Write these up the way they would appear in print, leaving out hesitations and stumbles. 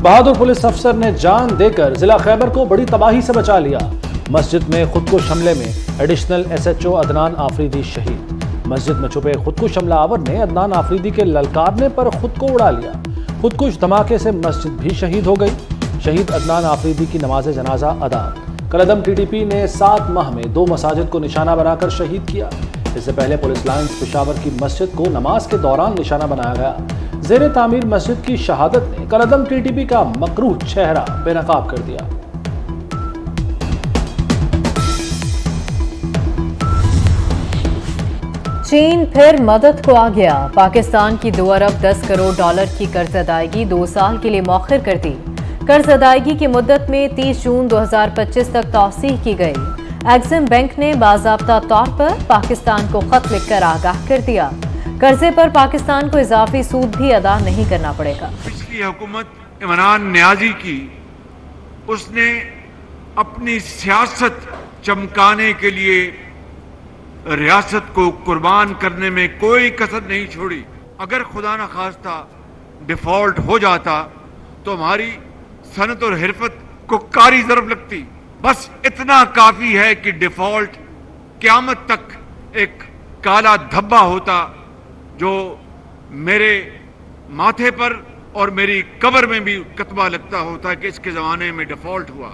बहादुर police अफसर ने जान देकर जिला खैबर को बड़ी तबाही से बचा लिया। मस्जिद में खुदकुश हमले में एडिशनल SHO अदनान आफरीदी शहीद। मस्जिद में छुपे खुदकुश हमलावर ने अदनान आफरीदी के ललकारने पर खुद को उड़ा लिया। खुदकुश धमाके से मस्जिद भी शहीद हो गई। शहीद अदनान आफरीदी की नमाज जनाजा अदा। कलअदम TDP ने 7 माह में 2 मसाजिद को निशाना बनाकर शहीद किया। इससे पहले पुलिस लाइन्स पेशावर की मस्जिद को नमाज के दौरान निशाना बनाया गया। ज़ेरे तामीर मस्जिद की शहादत ने कलअदम TDP का मकरूह चेहरा बेनकाब कर दिया। चीन फिर मदद को आ गया। पाकिस्तान की 2 अरब 10 करोड़ डॉलर की कर्ज अदायगी 2 साल के लिए मौखर कर दी। कर्ज अदायगी की मुद्दत में 30 जून 2025 तक तौसीह की गई। एक्सिम बैंक ने बाज़ाब्ता तौर पर पाकिस्तान को खत लिखकर आगाह कर दिया, कर्जे पर पाकिस्तान को इजाफी सूद भी अदा नहीं करना पड़ेगा। पिछली हुकूमत इमरान नियाजी की, उसने अपनी सियासत चमकाने के लिए रियासत को कुर्बान करने में कोई कसर नहीं छोड़ी। अगर खुदा न खास्ता डिफॉल्ट हो जाता तो हमारी सनत और हिरफत को कारी ज़रब लगती। बस इतना काफी है कि डिफॉल्ट क़यामत तक एक काला धब्बा होता जो मेरे माथे पर और मेरी कब्र में भी कतबा लगता होता कि इसके जमाने में डिफॉल्ट हुआ।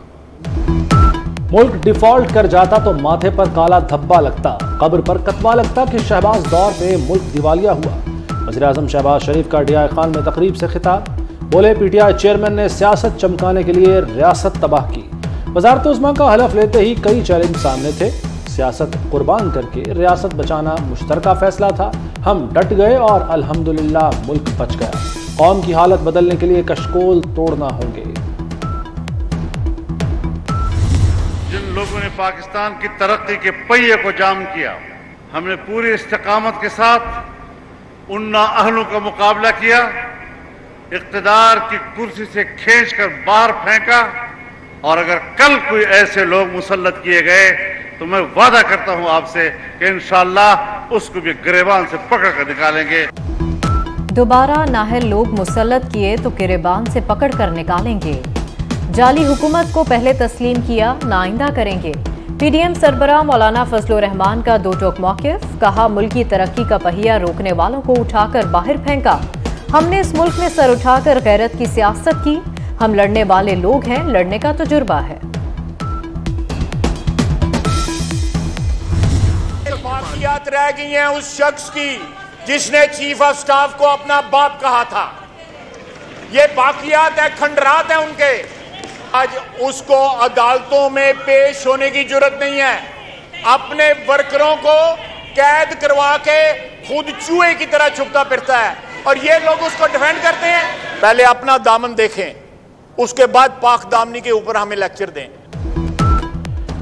मुल्क डिफॉल्ट कर जाता तो माथे पर काला धब्बा लगता, कब्र पर कतबा लगता कि शहबाज दौर पे मुल्क दिवालिया हुआ। वज़ीर-ए-आज़म शहबाज शरीफ का DI खान में तकरीब से खिताब। बोले PTI चेयरमैन ने सियासत चमकाने के लिए रियासत तबाह की। वज़ारत उज़्मा का हलफ लेते ही कई चैलेंज सामने थे। सियासत कुर्बान करके रियासत बचाना मुश्तरका फैसला था। हम डट गए और अल्हम्दुलिल्लाह मुल्क बच गया। कौम की हालत बदलने के लिए कशकोल तोड़ना होंगे। जिन लोगों ने पाकिस्तान की तरक्की के पहिए को जाम किया, हमने पूरी इस्तिकामत के साथ उन नाअहलों का मुकाबला किया, इक़्तिदार की कुर्सी से खींचकर बाहर फेंका। और अगर कल कोई ऐसे लोग मुसल्लत किए गए तो मैं वादा करता हूं आपसे कि इंशाअल्लाह उसको भी गिरेबान से पकड़ कर निकालेंगे। दोबारा नाहल लोग मुसल्लत किए तो गिरेबान से पकड़ कर निकालेंगे। जाली हुकूमत को पहले तस्लीम किया, नाइंदा करेंगे। PDM सरबराह मौलाना फजलुर रहमान का 2 टोक मौक़िफ़। कहा, मुल्क की तरक्की का पहिया रोकने वालों को उठाकर बाहर फेंका। हमने इस मुल्क में सर उठाकर गैरत की सियासत की। हम लड़ने वाले लोग हैं, लड़ने का तजुर्बा है। बाकियात रह गई हैं उस शख्स की जिसने चीफ ऑफ स्टाफ को अपना बाप कहा था। ये बाकियात है, खंडरात है उनके। आज उसको अदालतों में पेश होने की जरूरत नहीं है। अपने वर्करों को कैद करवा के खुद चूहे की तरह छुपता फिरता है और ये लोग उसको डिफेंड करते हैं। पहले अपना दामन देखें, उसके बाद पाक दामनी के ऊपर हमें लेक्चर दें।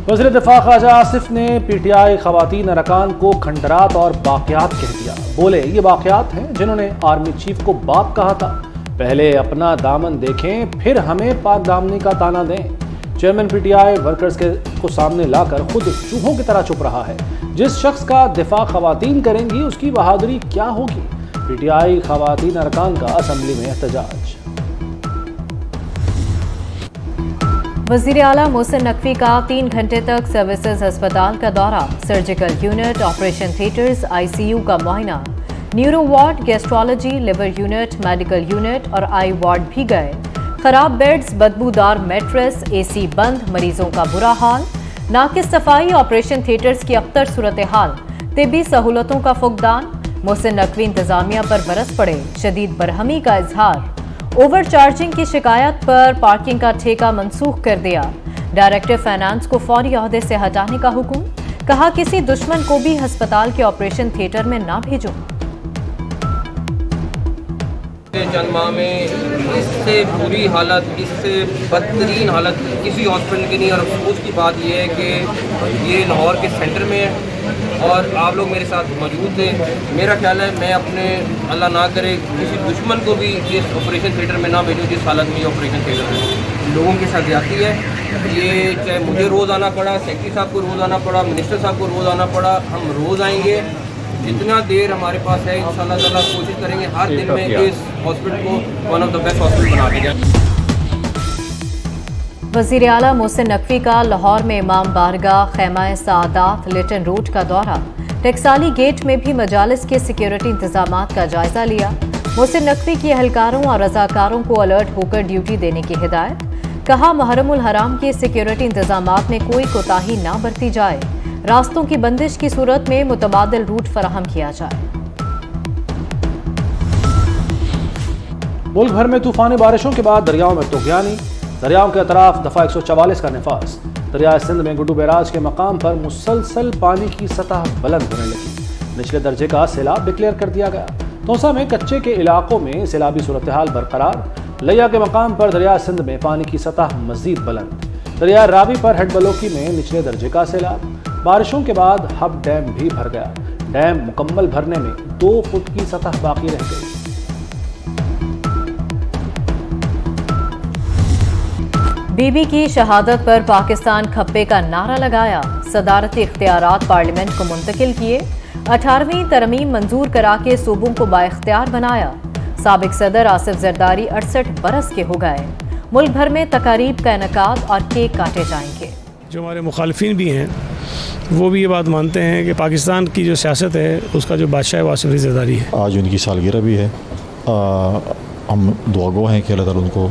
वज़ीर दिफा ख्वाजा आसिफ ने PTI खवातीन अरकान को खंडरात और बाक़ियात कह दिया। बोले, ये बाक़ियात हैं जिन्होंने आर्मी चीफ को बाप कहा था। पहले अपना दामन देखें, फिर हमें पाक दामनी का ताना दें। चेयरमैन PTI वर्कर्स को सामने लाकर खुद चूहों की तरह चुप रहा है। जिस शख्स का दिफा खवातीन करेंगी उसकी बहादुरी क्या होगी। PTI खवातीन अरकान का असम्बली में एहतजाज। वज़ीर आला मोहसिन नकवी का 3 घंटे तक सर्विसेज अस्पताल का दौरा। Surgical unit, operation theatres, ICU का मुआयना। Neuro ward, gastrology, liver unit, medical unit और आई वार्ड भी गए। खराब बेड्स, बदबूदार मैट्रेस, AC बंद, मरीजों का बुरा हाल। नाकिस सफाई, ऑपरेशन थिएटर्स की अख्तर सूरत हाल। तिब्बी सहूलतों का फुकदान। मोहसिन नकवी इंतजामिया पर बरस पड़े, शदीद बरहमी का इजहार। ओवर चार्जिंग की शिकायत पर पार्किंग का ठेका मनसूख कर दिया। डायरेक्टर फाइनेंस को फौरी ओहदे से हटाने का हुक्म। कहा, किसी दुश्मन को भी अस्पताल के ऑपरेशन थिएटर में ना भेजो। चंद माह में इससे बुरी हालत, इससे बदतरीन हालत किसी हॉस्पिटल की नहीं। और अफसोस की बात यह है कि ये लाहौर के सेंटर में है और आप लोग मेरे साथ मौजूद थे। मेरा ख्याल है मैं अपने, अल्लाह ना करे, किसी दुश्मन को भी इस ऑपरेशन थिएटर में ना भेजूँ जिस हालत में ये ऑपरेशन थिएटर है। लोगों के साथ जाती है। ये चाहे मुझे रोज़ आना पड़ा, सेक्रेटरी साहब को रोज़ आना पड़ा, मिनिस्टर साहब को रोज़ आना पड़ा, हम रोज़ आएंगे। जितना देर हमारे पास है इंशाअल्लाह ताला कोशिश करेंगे हर दिन में इस हॉस्पिटल को one of the best hospital बना के जाए। वज़ीर आला मोहसिन नकवी का लाहौर में इमाम बारगाह खैमा सादात लिटन रोड का दौरा। टकसाली गेट में भी मजालिस के सिक्योरिटी इंतजामात का जायजा लिया। मोहसिन नकवी की एहलकारों और रजाकारों को अलर्ट होकर ड्यूटी देने की हिदायत। कहा, मुहर्रमुल हराम के सिक्योरिटी इंतजामात में कोई कोताही ना बरती जाए। रास्तों की बंदिश की सूरत में मुतबादिल रूट फराहम किया जाए। मुल्क भर में तूफानी बारिशों के बाद दरियाओं में तुग़यानी। दरियाओं के अतराफ दफ़ा 144 का नफाज। दरिया सिंध में गुड्डू बैराज के मकाम पर मुसलसल पानी की सतह बुलंद होने लगी। निचले दर्जे का सैलाब डिक्लेयर कर दिया गया। तोसा में कच्चे के इलाकों में सैलाबी सूरत हाल बरकरार। लिया के मकाम पर दरिया सिंध में पानी की सतह मजीद बुलंद। दरिया रावी पर हेडबलोकी में निचले दर्जे का सैलाब। बारिशों के बाद हब डैम भी भर गया। डैम मुकम्मल भरने में 2 फुट की सतह बाकी रह गई। बीबी की शहादत पर पाकिस्तान खप्पे का नारा लगाया। सदारती इख्तियारात पार्लियामेंट को मुंतकिल किए। 18वीं तरमीम मंजूर करा के सूबों को बाइख्तियार बनाया। साबिक सदर आसिफ जरदारी 68 बरस के हो गए। मुल्क भर में तकारीब का इनेकाद और केक काटे जाएंगे। जो हमारे मुखालिफिन भी हैं वो भी ये बात मानते हैं कि पाकिस्तान की जो सियासत है उसका जो बादशाह है वो आसिफ जरदारी है। आज उनकी सालगिरह भी है। हम दुआगो हैं कि अल्लाह ताला उनको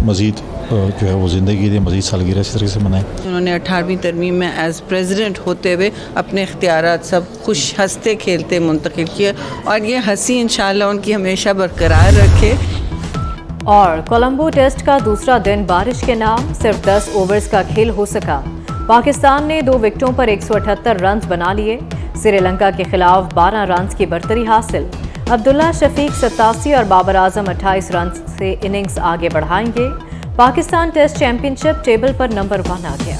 मज़ीद जो है वो ज़िंदगी दे, मज़ीद सालगिरह इस तरीके से मनाएं। उन्होंने 18वीं तरमीम में एज प्रेसिडेंट होते हुए अपने इख्तियारात सब खुश हंसते खेलते मुंतकिल किए और ये हंसी इंशाअल्लाह उनकी हमेशा बरकरार रखे। और कोलंबो टेस्ट का दूसरा दिन बारिश के नाम। सिर्फ 10 ओवर्स का खेल हो सका। पाकिस्तान ने 2 विकेटों पर 178 रन बना लिए। श्रीलंका के खिलाफ 12 रन की बरतरी हासिल। अब्दुल्ला शफीक 87 और बाबर आजम 28 रन से इनिंग्स आगे बढ़ाएंगे। पाकिस्तान टेस्ट चैंपियनशिप टेबल पर नंबर 1 आ गया।